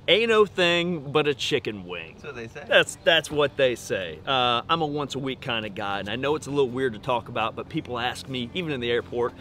Ain't no thing but a chicken wing. That's what they say. That's what they say. I'm a once a week kind of guy, and I know it's a little weird to talk about, but people ask me, even in the airport,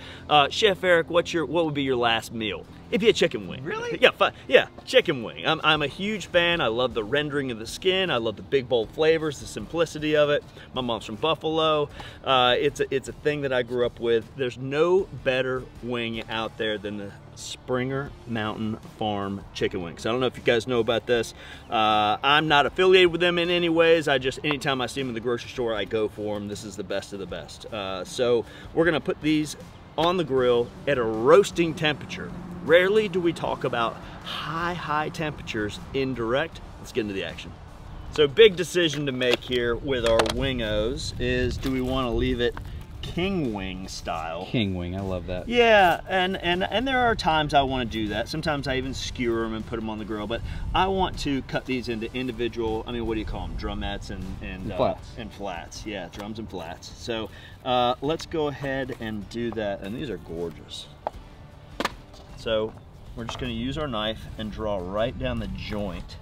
Chef Eric, what would be your last meal? It'd be a chicken wing. Really? Yeah, chicken wing. I'm a huge fan. I love the rendering of the skin. I love the big bold flavors, the simplicity of it. My mom's from Buffalo. It's a thing that I grew up with. There's no better wing out there than the Springer Mountain Farm chicken wings. I don't know if you guys know about this. I'm not affiliated with them in any ways. Anytime I see them in the grocery store, I go for them. This is the best of the best. So we're gonna put these on the grill at a roasting temperature. Rarely do we talk about high temperatures indirect. Let's get into the action. So big decision to make here with our wingos is, do we want to leave it king wing style? King wing, I love that. Yeah, and there are times I want to do that. Sometimes I even skewer them and put them on the grill, but I want to cut these into individual, I mean, what do you call them? Drumettes and flats. And flats, yeah, drums and flats. So let's go ahead and do that, and these are gorgeous. So we're just going to use our knife and draw right down the joint,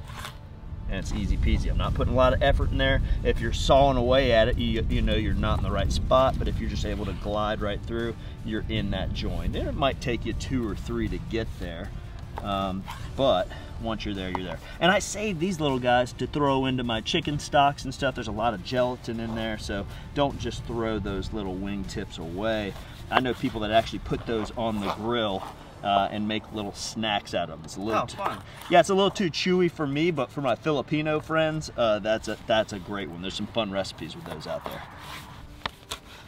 and it's easy peasy. I'm not putting a lot of effort in there. If you're sawing away at it, you know you're not in the right spot, but if you're just able to glide right through, you're in that joint. And it might take you 2 or 3 to get there, but once you're there, you're there. And I save these little guys to throw into my chicken stocks and stuff. There's a lot of gelatin in there, so don't just throw those little wing tips away. I know people that actually put those on the grill and make little snacks out of them. It's a little fun. Yeah, it's a little too chewy for me, but for my Filipino friends, that's a great one. There's some fun recipes with those out there.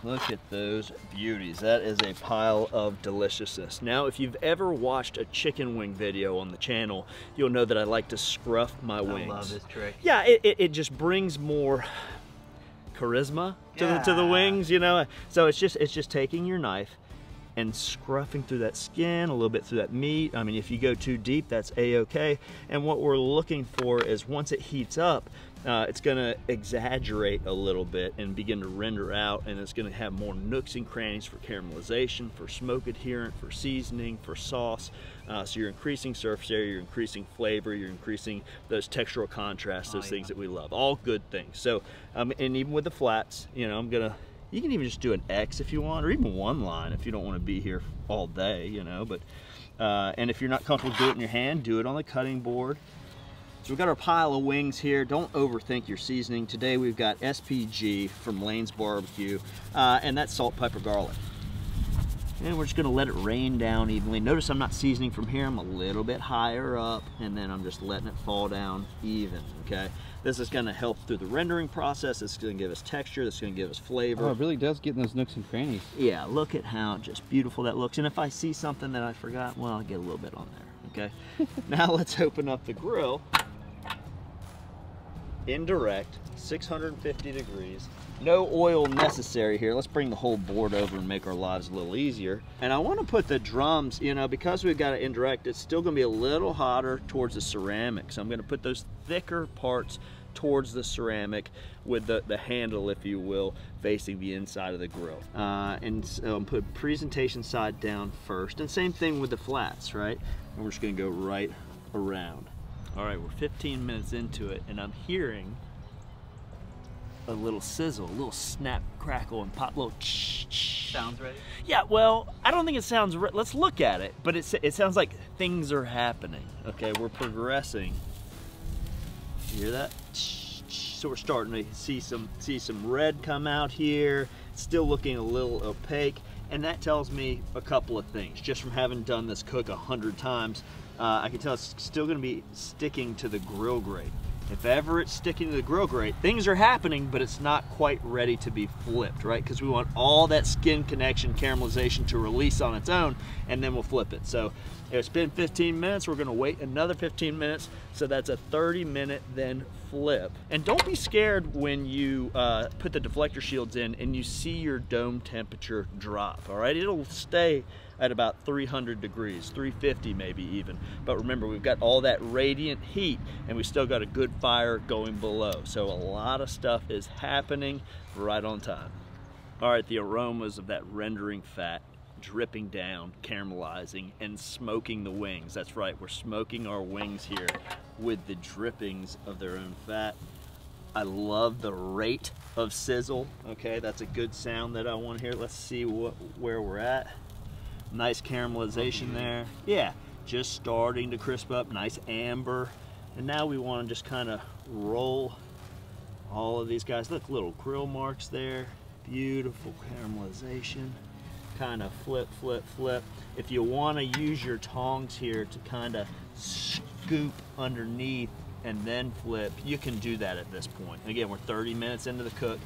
Look at those beauties. That is a pile of deliciousness. Now, if you've ever watched a chicken wing video on the channel, you'll know that I like to scruff my wings. I love this trick. Yeah, it just brings more charisma to the wings, you know. So it's just taking your knife and scruffing through that skin, a little bit through that meat. I mean, if you go too deep, that's a-okay. And what we're looking for is, once it heats up, it's gonna exaggerate a little bit and begin to render out, and it's gonna have more nooks and crannies for caramelization, for smoke adherent, for seasoning, for sauce. So you're increasing surface area, you're increasing flavor, you're increasing those textural contrasts, those things that we love. All good things. So, and even with the flats, you know, you can even just do an X if you want, or even one line if you don't want to be here all day, you know. But and if you're not comfortable doing it in your hand, do it on the cutting board. So we've got our pile of wings here. Don't overthink your seasoning. Today we've got SPG from Lane's BBQ, and that's salt, pepper, garlic. And we're just gonna let it rain down evenly. Notice I'm not seasoning from here. I'm a little bit higher up, and then I'm just letting it fall down even, okay? This is gonna help through the rendering process. It's gonna give us texture. This is gonna give us flavor. Oh, it really does get in those nooks and crannies. Yeah, look at how just beautiful that looks. And if I see something that I forgot, well, I'll get a little bit on there, okay? Now let's open up the grill. Indirect, 650 degrees. No oil necessary here. Let's bring the whole board over and make our lives a little easier. And I want to put the drums, you know, because we've got it indirect, it's still going to be a little hotter towards the ceramic. So I'm going to put those thicker parts towards the ceramic with the handle, if you will, facing the inside of the grill. And so I'm put presentation side down first. And same thing with the flats, right? And we're just going to go right around. All right, we're 15 minutes into it, and I'm hearing a little sizzle, a little snap, crackle, and pop, little Sounds ready? Yeah, well, I don't think it sounds right. Let's look at it, but it sounds like things are happening. Okay, we're progressing. You hear that? So we're starting to see some red come out here. It's still looking a little opaque, and that tells me a couple of things. Just from having done this cook 100 times, I can tell it's still going to be sticking to the grill grate. If ever it's sticking to the grill grate, things are happening, but it's not quite ready to be flipped, right? Because we want all that skin connection, caramelization to release on its own, and then we'll flip it. So it's been 15 minutes. We're going to wait another 15 minutes. So that's a 30-minute then flip. And don't be scared when you put the deflector shields in and you see your dome temperature drop, all right? It'll stay at about 300 degrees, 350 maybe even. But remember, we've got all that radiant heat and we still got a good fire going below. So a lot of stuff is happening right on time. All right, the aromas of that rendering fat dripping down, caramelizing, and smoking the wings. That's right, we're smoking our wings here with the drippings of their own fat. I love the rate of sizzle. Okay, that's a good sound that I want to hear. Let's see where we're at. Nice caramelization there. Yeah, just starting to crisp up, nice amber. And now we want to just kind of roll all of these guys. Look, little grill marks there. Beautiful caramelization. Kind of flip, flip, flip. If you want to use your tongs here to kind of scoop underneath and then flip, you can do that at this point. Again, we're 30 minutes into the cook.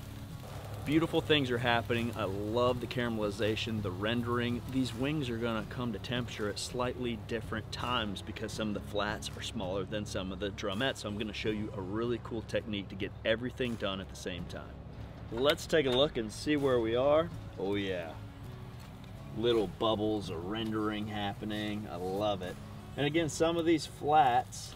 Beautiful things are happening. I love the caramelization, the rendering. These wings are gonna come to temperature at slightly different times because some of the flats are smaller than some of the drumettes. So I'm gonna show you a really cool technique to get everything done at the same time. Let's take a look and see where we are. Oh yeah, little bubbles of rendering happening. I love it. And again, some of these flats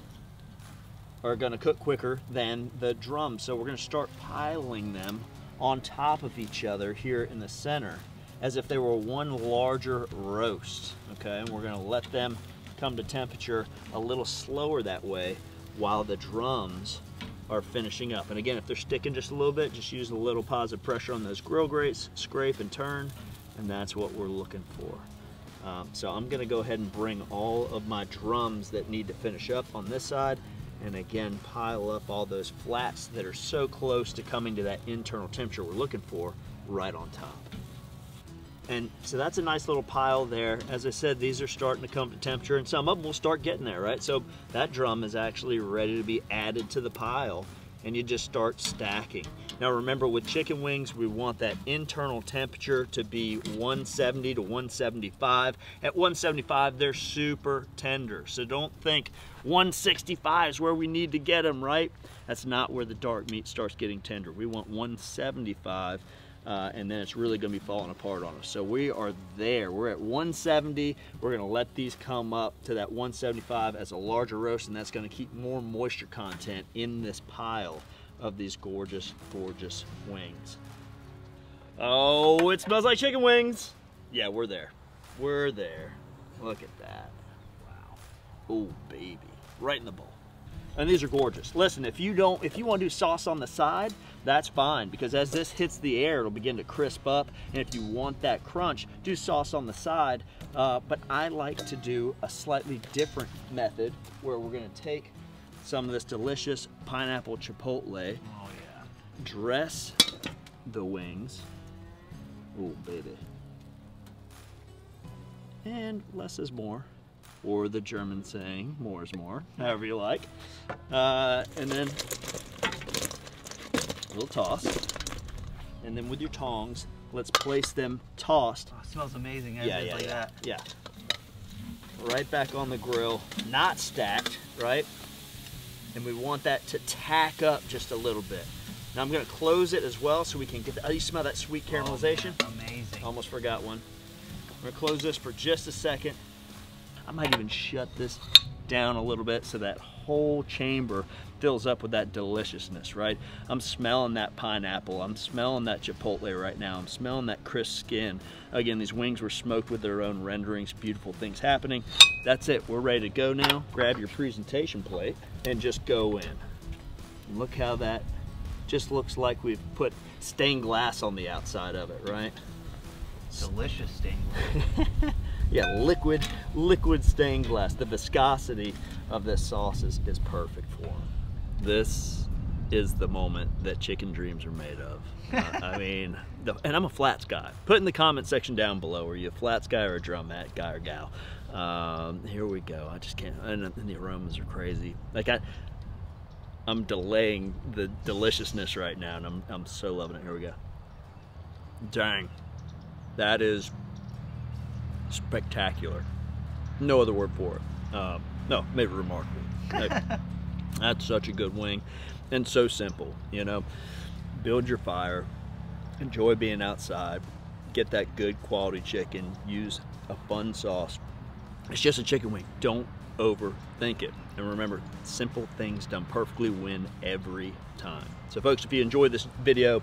are gonna cook quicker than the drums. So we're gonna start piling them on top of each other here in the center as if they were one larger roast, okay? And we're gonna let them come to temperature a little slower that way while the drums are finishing up. And again, if they're sticking just a little bit, just use a little positive pressure on those grill grates, scrape and turn, and that's what we're looking for. So I'm gonna go ahead and bring all of my drums that need to finish up on this side, and again, pile up all those flats that are so close to coming to that internal temperature we're looking for right on top. And so that's a nice little pile there. As I said, these are starting to come to temperature, and some of them will start getting there, right? So that drum is actually ready to be added to the pile, and you just start stacking. Now remember, with chicken wings, we want that internal temperature to be 170 to 175. At 175, they're super tender. So don't think 165 is where we need to get them, right? That's not where the dark meat starts getting tender. We want 175, and then it's really gonna be falling apart on us. So we are there. We're at 170. We're gonna let these come up to that 175 as a larger roast, and that's gonna keep more moisture content in this pile of these gorgeous, gorgeous wings. Oh, it smells like chicken wings. Yeah, we're there. We're there. Look at that. Wow. Oh, baby. Right in the bowl. And these are gorgeous. Listen, if you want to do sauce on the side, that's fine, because as this hits the air, it'll begin to crisp up. And if you want that crunch, do sauce on the side. But I like to do a slightly different method where we're gonna take some of this delicious pineapple chipotle, oh yeah, dress the wings, oh baby, and less is more, or the German saying, more is more, however you like, and then a little toss, and then with your tongs, let's place them tossed. Oh, it smells amazing. Yeah. Right back on the grill, not stacked, right? And we want that to tack up just a little bit. Now I'm gonna close it as well so we can get you smell that sweet caramelization? Oh, amazing. Almost forgot one. I'm gonna close this for just a second. I might even shut this down a little bit so that whole chamber fills up with that deliciousness, right? I'm smelling that pineapple. I'm smelling that chipotle right now. I'm smelling that crisp skin. Again, these wings were smoked with their own renderings, beautiful things happening. That's it, we're ready to go now. Grab your presentation plate and just go in. Look how that just looks like we've put stained glass on the outside of it, right? Delicious stained glass. Yeah, liquid stained glass. The viscosity of this sauce is perfect for them. This is the moment that chicken dreams are made of. I mean, and I'm a flats guy. Put in the comment section down below, are you a flats guy or a drumette guy or gal? Here we go. I just can't, and the aromas are crazy. Like I'm delaying the deliciousness right now, and I'm so loving it. Here we go. Dang, that is spectacular. No other word for it. No, maybe remarkable. That's such a good wing, and so simple, you know. Build your fire, enjoy being outside, get that good quality chicken, use a fun sauce. It's just a chicken wing. Don't overthink it. And remember, simple things done perfectly win every time. So folks, if you enjoyed this video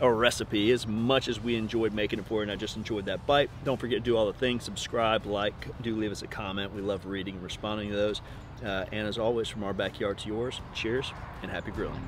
or recipe as much as we enjoyed making it for you, and I just enjoyed that bite, don't forget to do all the things: subscribe, like, do leave us a comment. We love reading and responding to those. And as always, from our backyard to yours, cheers and happy grilling.